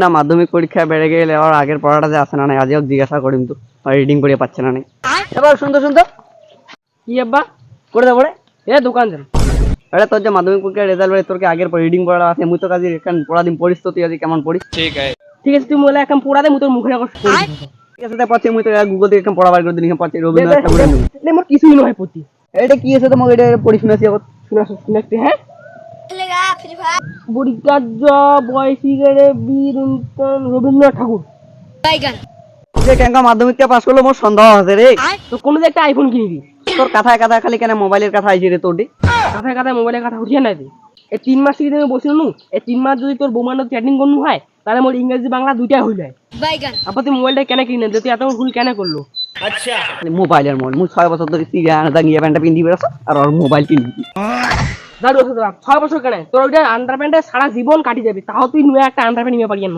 না মাধ্যমিক পরীক্ষা বেড়ে গেলে আর আগের পড়াটা যে আসে না নাই আজও জিজ্ঞাসা করিম তো রিডিং করে পাচ্ছে না নাই এবার শুনতো কি আব্বা করে দেবো রে এ দোকান যান আরে তোর যে মাধ্যমিক পরীক্ষার রেজাল্ট বেড়ে তোর কি আগের রিডিং পড়া আছে মুই তো কাজে এখান পড়া দিন পড়িস তো তুই আজ কেমন পড়িস ঠিক আছে তুই বলে এখন পোড়া দে মু তোর মুখে রাখো ঠিক আছে পাচ্ছি মুই তো গুগল থেকে এখন পড়া বার করে দিন পাচ্ছি রবীন্দ্রনাথ ঠাকুরের নেব মোর কিছুই নয় পতি এটা কি আছে তোমাকে এটা পড়ি শুনেছি আবার শুনাচ্ছি হ্যাঁ বরিকার্য বয়সী গেড়ে বীর রবীন্দ্রনাথ ঠাকুর যে কেঙ্কা মাধ্যমিকটা পাস করলো মোর সন্দেহ আছে রে তো কোনো যে একটা আইফোন কিনবি তোর কথায় খালি কেন মোবাইলের কথা আইছে রে তোরটি কথায় মোবাইলের কথা উঠিয়ে নাই এই 3 মাস থেকে আমি বসিল নু এই 3 মাস যদি তোর বৌমার চ্যাটিং করনু হয় তাহলে মোর ইংরেজি বাংলা দুইটাই হই যায় আপা তুই মোবাইলটা কেন কিনে যে তুই এত ভুল কেন করলো আচ্ছা মোবাইলের মন মুই 6 বছর ধরে সিরিয়া দাঙ্গিয়া প্যান্টটা পিন্দি বেড়াছ আর ওর মোবাইল কিনবি দাঁড়ু 6 বছর কেন তোর ওইটা আন্ডারপ্যান্টে সারা জীবন কাটি যাবে তাও তুই নয়া একটা আন্ডারপ্যান্ট নিয়ে পারিস